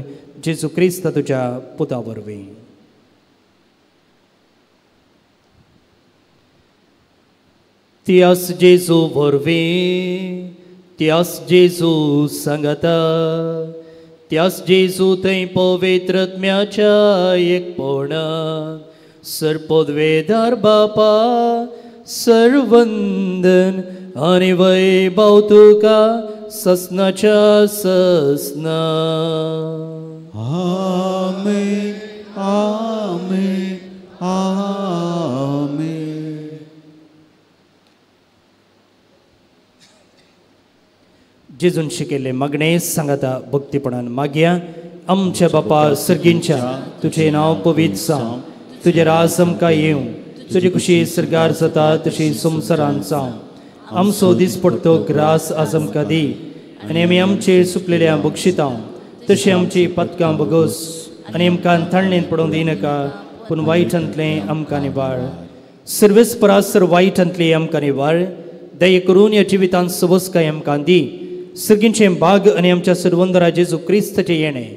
जेजू क्रिस्त तुज्या पुता वरवीं. तियास जेजू वरवीं त्यास जेजू सांगता त्यास जेजू थंय पवित्रत्म्याच्या एकपणान सर्पोद्वेदार बापा सर्वंदन आणि वैभव तुका ससनाच्या ससना. आमेन आमेन आमेन. जेजून शिकेले मागणे सांगता भक्तीपणान मागया. आमच्या बापा सर्गींच्या तुझे नाव पवित्र जावं, तुझे राज आमकां येवं, तुझी कुशी सरकार जाता तशी संवसारांत जावं. आमचो दीस पडतो ग्रास आज आमकां दी, आनी आमी आमचेर सुकलेल्या बक्षितां तशी आमची पदकां बगोस, आनी आमकां थंडेन पडोवंक दिनाका, पूण वायटांतलें आमकां निवाळ. सर्वेस परासर वायटांतली आमकां निवाळ. दये करून ह्या जिवितांत सबसकाय आमकां दी. सगळींचे भाग आनी आमच्या सर्वंदरा जेजू क्रिस्ताचें येणें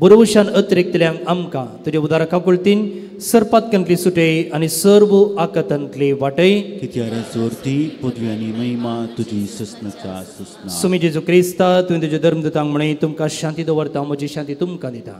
बरोवशान अतिरिक्तल्यांक आमकां तुज्या उदारा काकुळतीन सर्पातकांतली सुटय आनी सर्व आकातांतली वाटय. कित्यार जोरती पदवी आनी महिमा तुजी ससनाच्या ससना. सुमी जेजू क्रिस्ता तुवें तुज्या धर्मदूतांक म्हणय तुमकां शांती दवरता, म्हजी शांती तुमकां दिता.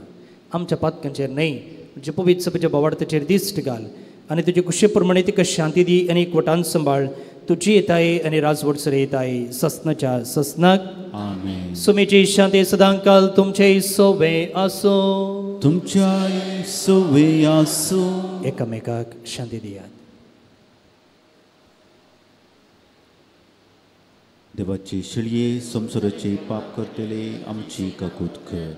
आमच्या पातकांचेर न्हय, तुज्या पवित्र सभेच्या बोवार्थाचेर दिश्ट घाल आनी तुजे कुशे प्रमाणे तिका शांती दी आनी एकवटान सांबाळ. तुजी येताय आनी राजवटसर येताय ससनाच्या ससनाक. आमेन. सुमीची शांती सदांकाल तुमचे सोबे आसो. तुमच्या सोवे आसो. एकामेकाक शांती दियात. देवाची शिळये संसाराचे पाप करतले आमची काकूत कर.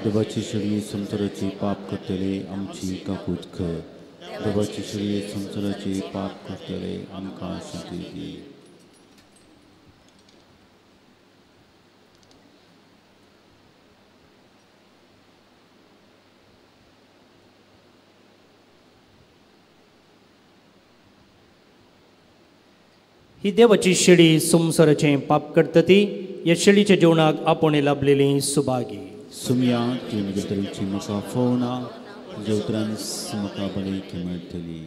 देवाची शिळये संसाराचे पाप करतले आमची काकूत कर. देवाची शिळये संसाराचे पाप करतले आमकां शांती दी. ही देवाची शेळी संसाराचें पाप करता ती. ह्या शेळीच्या जेवणाक आपोणे लाभलेली सुभागी. सुमया ती म्हज्या तरेची म्हाका फोवना, जेवत्रान म्हाका भलायकी मेळटली.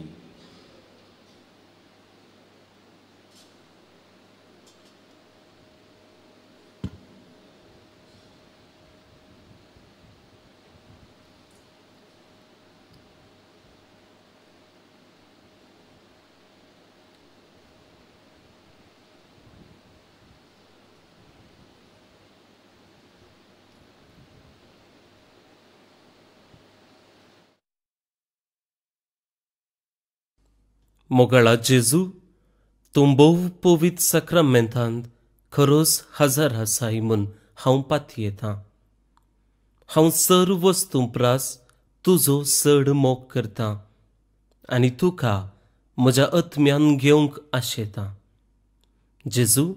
मोगळा जेजू, तूं भोव पवित्र सक्रामेंतांत खरोच हजर आसाय म्हूण हांव पातयेतां. हांव सर्व वस्तू प्रास तुजो चड मोग करतां आनी तुका म्हज्या आत्म्यान घेवंक आशेतां. जेजू,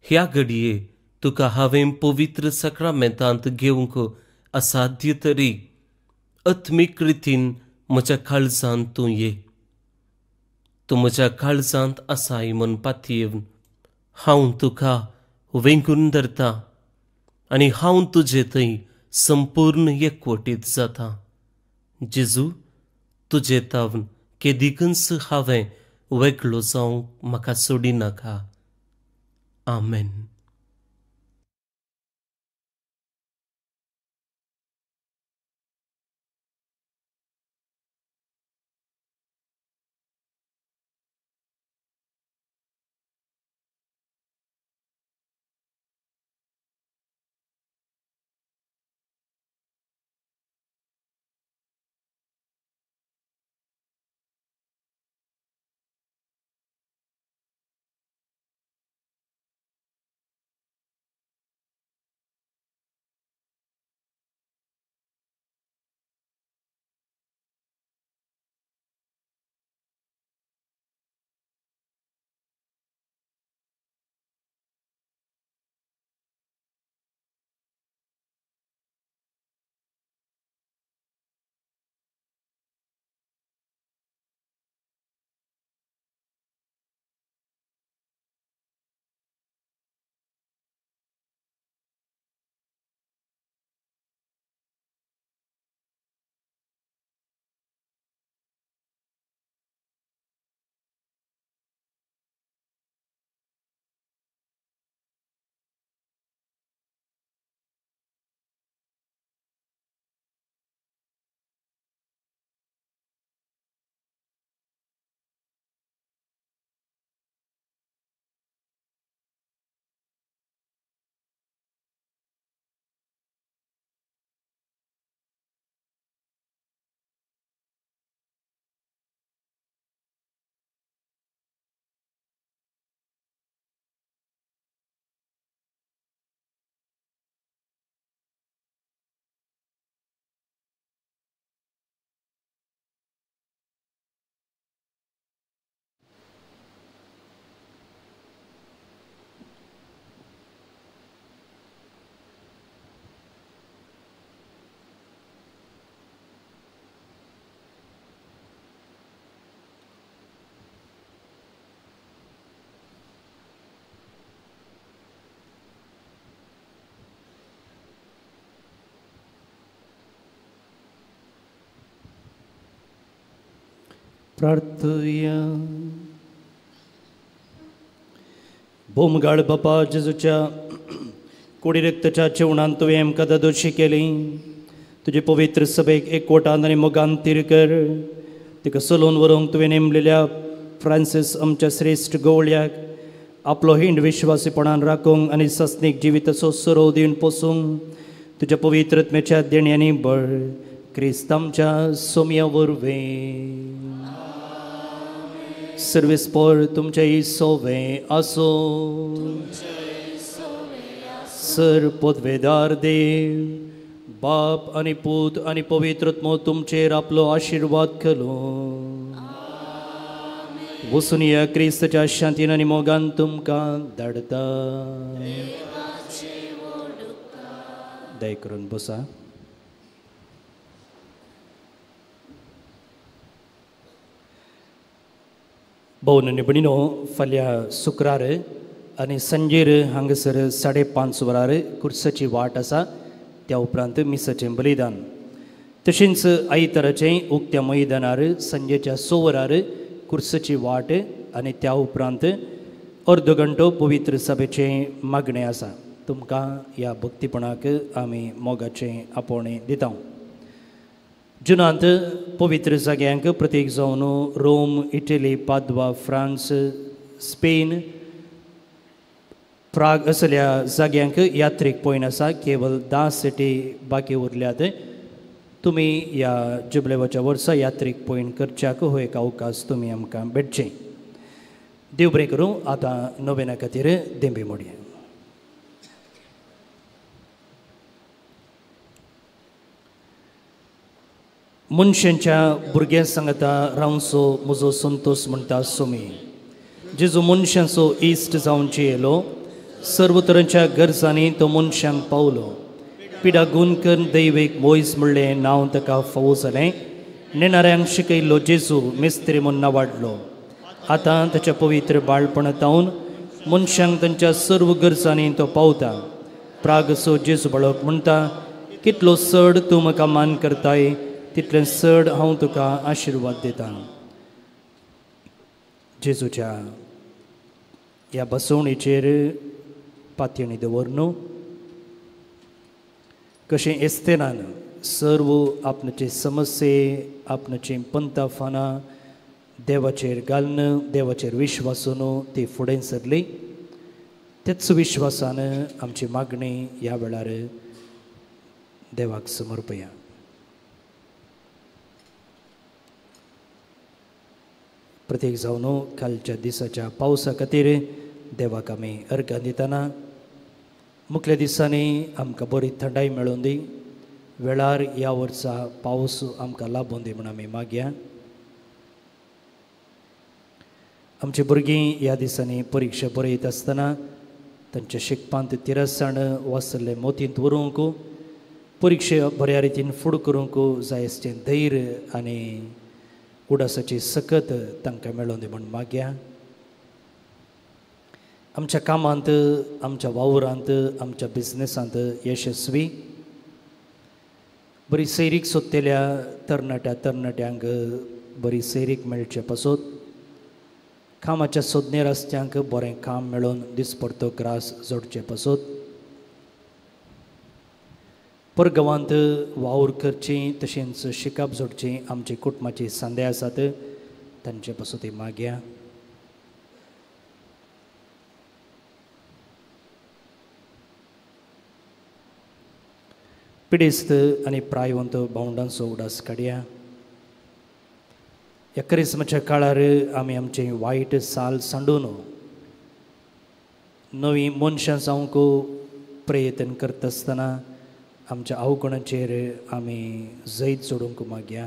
ह्या घडये तुका हांवें पवित्र सक्रामेंतांत घेवंक असाध्य तरी आत्मीक रितीन म्हज्या काळजांत तूं ये. तूं म्हज्या काळजांत आसाय म्हूण पातयेवन हांव तुका वेंगून धरतां आनी हांव तुजे थंय संपूर्ण एकवटीत जाता. जेजू, तुजे तावन केदिकच हांवें वेगळो जावंक म्हाका सोडिनाका. आमेन. प्रार्थुया. भोमगाळ बापा जेजूच्या कोडी रक्ताच्या जेवणान तुवें आमकां दादोशी केली. तुजे पवित्र सभेक एकवटान आनी मोगान तीर कर. तिका चलोवन व्हरूंक तुवें नेमलेल्या फ्रांसीस आमच्या श्रेश्ठ गवळ्याक आपलो हिंड विश्वासीपणान राखूंक आनी सस्नीक जिविताचो सरोव दिवन पोसूंक तुज्या पवित्रत्मेच्या देण्यांनी बळ क्रिस्त आमच्या सोम्या वरवीं. सर्वेस्पर तुमच्या सोवे आसो. सर पदवेदार देव बाप आनी पूत आनी पवित्रत्मो तुमचेर आपलो आशिर्वाद घालो. वचून या क्रिस्ताच्या शांतीन आनी मोगान तुमकां धाडटा. दय करून बसा. भोवन आनी भयणीनो, फाल्यां शुक्रार आनी संजेर हांगासर 5:30 वरार कुर्साची वाट आसा. त्या उपरांत मिसाचें बलिदान. तशेंच आयताराचें उक्त्या मैदानार संजेच्या 6 वरार कुर्साची वाट आनी त्या उपरांत अर्द घंटो पवित्र सभेचें मागणें आसा. तुमकां ह्या भक्तीपणाक आमी मोगाचें आपोवणें दिता. जुनांत पवित्र जाग्यांक प्रत्येक जावन Rome, Italy, Padua, France, Spain, Prague असल्या जाग्यांक यात्रेक पयन आसा. केवळ 10 सिटी बाकी उरल्यात. तुमी ह्या जुबलेवाच्या वर्सा यात्रेक पयन करच्याक हो एक अवकाश तुमी आमकां भेटचें. देव बरें करूं. आतां नोवेना खातीर देंबे मोडया. मनशांच्या भुरग्यां सांगता रावचो म्हजो संतोश म्हणटा सोमी. जेजू मनशांचो इश्ट जावनची येयलो. सर्व तरांच्या गरजांनी तो मनशांक पावलो. पिडा गुणकन दैवेक मोयस म्हणलें नांव ताका फावो जालें. नेणाऱ्यांक शिकयल्लो जेजू मेस्त्री म्हूण नांवाडलो. आतां ताच्या पवित्र बाळपणांतावन मनशांक तांच्या सर्व गरजांनी तो पावता. प्रागसो जेजू बाळक म्हणटा, कितलो चड तूं म्हाका मान करताय तितलें चड हांव तुका आशिर्वाद दितां. जेजूच्या ह्या बसवणेचेर पातयणी दवर न्हू. कशें एस्तेनान सर्व आपणाचे समस्ये, आपणाची पंता फानां देवाचेर घालन, देवाचेर विश्वासून ती फुडें सरली. तेच विश्वासान आमची मागणी ह्या वेळार देवाक समर्पया. प्रत्येक जावन कालच्या दिसाच्या पावसा खातीर देवाक आमी अर्घ दितना मुखल्या दिसांनी आमकां बरी थंडाय मेळोवन दी. वेळार ह्या वर्सा पावस आमकां लाभून दी म्हूण आमी मागया. आमची भुरगीं ह्या दिसांनी परिक्षा बरयत आसतना तांच्या शिकपांत तिरसाण वासरले मोतींत व्हरूंक, परिक्षे बऱ्या रितीन फुडें करूंक जाय आसचें धैर्य आनी उडासाची सकत तांकां मेळोवन दी म्हूण मागया. आमच्या कामांत, आमच्या वावरांत, आमच्या बिझनेसांत यशस्वी बरी सैरीक सोदतेल्या तरणाट्यांक बरी सैरीक मेळचे पासत. कामाच्या सोदनेर आसच्यांक बरें काम मेळोवन दिसपडतो ग्रास जोडचे पासत. परगांवांत वावर करचीं तशेंच शिकप जोडचीं आमची कुटुंबाची सांदे आसात तांचे पासून ती मागया. पिडेस्त आनी प्रायवंत भावंडांचो उडास काडया. ह्या क्रिस्मसाच्या काळार आमी आमचें वायट साल सांडून नवीं मनशां जावंक प्रयत्न करता आसतना आमच्या अवगणाचेर आमी जैत सोडूंक मागया.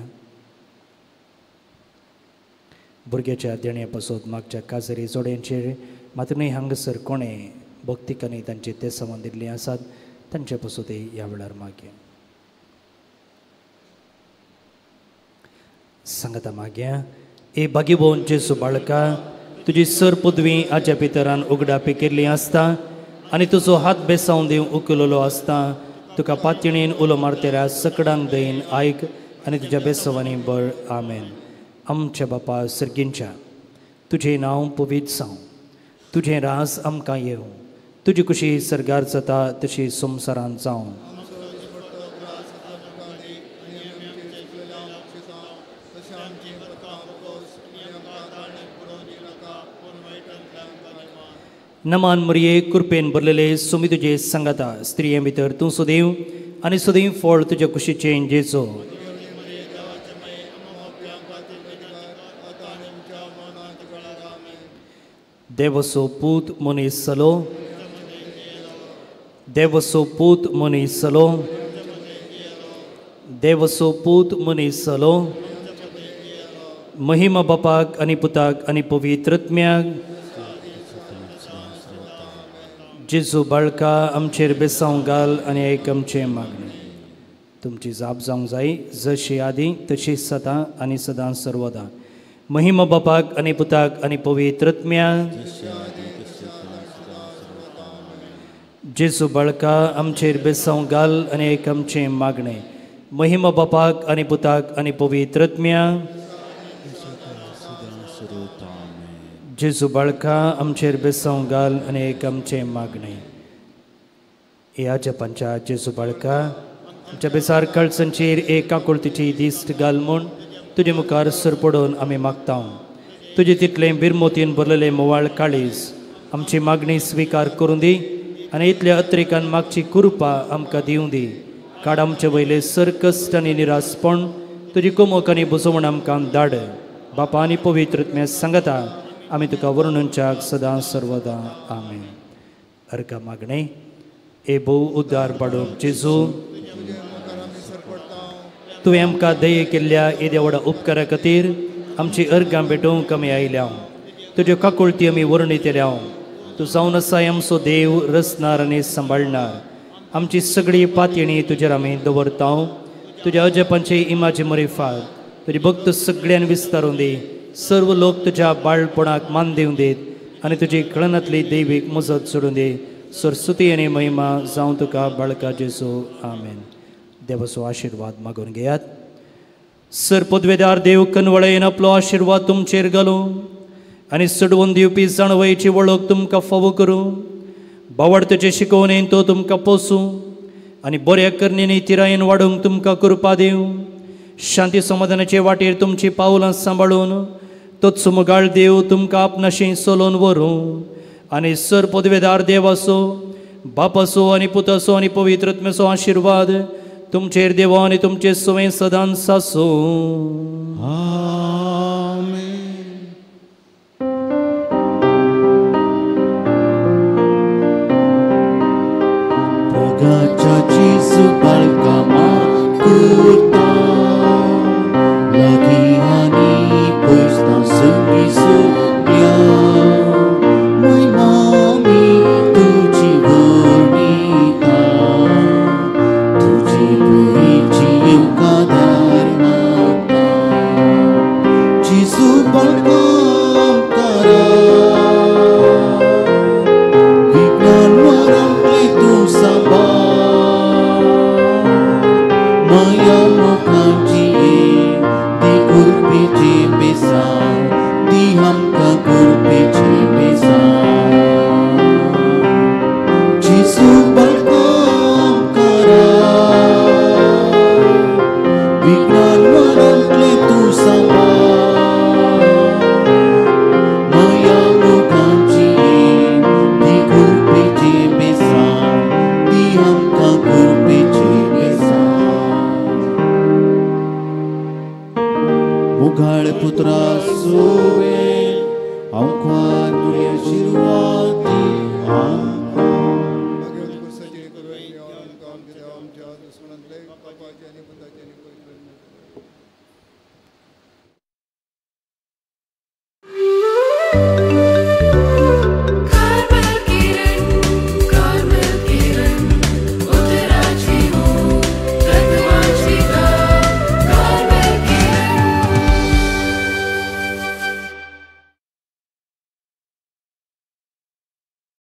भुरग्याच्या देण्या पासून मागच्या काजरी जोड्यांचेर मात्र न्हय हांगासर कोणें भक्तिकांनी तांचे ते संबंद दिल्लीं आसात तांचे पासून ते ह्या वेळार मागया. सांगता मागया. ए भागीभोवनचे सुबाळका, तुजी सर पदवी आज्या पितरान उगडापी केल्ली आसता आनी तुजो हात बेसावन दिवंक उखललो आसता. तुका पातयणेन उलो मारतेल्या सकडांक दयन आयक आनी तुज्या बेसवांनी बळ. आमेन. आमच्या बापा सर्गींच्या तुझे नांव पवित्र जावं, तुझे रास आमकां येवं, तुजी कुशी सर्गार जाता तशी संवसारांत जावं. नमान मरिये कृपेन भरलेले सुमी तुजे संगता स्त्रिये भितर तूं सुदैव आनी सुदैव फळ तुज्या कुशीचें जेजो. देवसो पूत मनीस जालो, देवसो पूत मनीस जालो, देवसो पूत मनीस जालो. महिमा बापाक आनी पुताक आनी पवित्रत्म्याक. जेजू बाळका आमचेर बेसांव घाल आनी आयक आमचें मागणें. तुमची जाप जावंक जाय जशी आदी तशीच जाता आनी सदां सर्वदा. महिमा बापाक आनी पुताक आनी पवित्रत्म्याक. जेजू बाळका आमचेर बेसांव घाल आनी आयक आमचें मागणें. महिमा बापाक आनी पुताक आनी पवित्रत्म्याक. जेजू बाळका आमचेर बेसांव घाल आनी आयक आमचें मागणें. ह्या जपांच्या जेजू बाळका आमच्या बेसार कळसांचेर एक आकुळतीची दिश्ट घाल म्हूण तुजे मुखार सर पडोवन आमी मागता. तुजे तितलें बिरमोतीन भरलेलें मोवाळ काळीज आमची मागणी स्विकार करूं दी आनी इतल्या अत्रेकान मागची कृपा आमकां दिवं दी. काड आमचे वयले सर कश्ट आनी निरासपण तुजी कुमक आनी बुजवण आमकां धाड. बापा आनी पवित्रत्म्या सांगता आमी तुका वर्णुंचाक सदां सर्वदा आमेन. अर्घा मागणें. ए भोव उद्दार पाडूंक जेजू, तुवें आमकां दये केल्ल्या येद्या व्हडा उपकारा खातीर आमची अर्गां भेटोवंक आमी आयल्या. तुज्यो काकुळटी आमी वर्णितल्या. तूं जावन आसाय आमचो देव, रचणार आनी सांबाळणार. आमची सगळी पातयणी तुजेर आमी दवरता. तुज्या अजपांचे इमाचे मरिफात तुजी भक्त सगळ्यान विस्तारूं दी. सर्व लोक तुज्या बाळपणाक मान दिवं देत आनी तुजी कळनातली दैवीक मुजत सोडूं दे. सरस्वती आनी महिमा जावं तुका बाळका जेजू आमेन. देवाचो आशिर्वाद मागून घेयात. सर पदवेदार देव कनवळेन आपलो आशिर्वाद तुमचेर घालूं आनी सडवून दिवपी जाणवयेची वळख तुमकां फावो करूं. बावडतेचे शिकोवणेन तो तुमकां पोसूं आनी बऱ्या करणी तिरायेन वाडूंक तुमकां कृपा दिवं. शांती समाधानाचे वाटेर तुमची पावलां सांबाळून तोच मुगाळ देव तुमकां आपणाशी सोलोवन व्हरूं आनी सर पदवेदार देवाचो, बापाचो आनी पुताचो आनी पवित्रत्म्याचो आशिर्वाद तुमचेर देवा आनी तुमचे सुवें सदां सासो. आमेन. प्रगाच्या जेजू बाळका मागता लागी आनी पयसता सगळी सोडल्या. महिमामी तुजी वर्णिता, तुजी बळीची येवकार मागता. जेजू बाळका आमकारा विज्ञान वरांतली तूं सांबाळ. माया मोगाची दी कुर्पेची बेसांव, दी आमकां कुर्पेची बेसांव. जेजू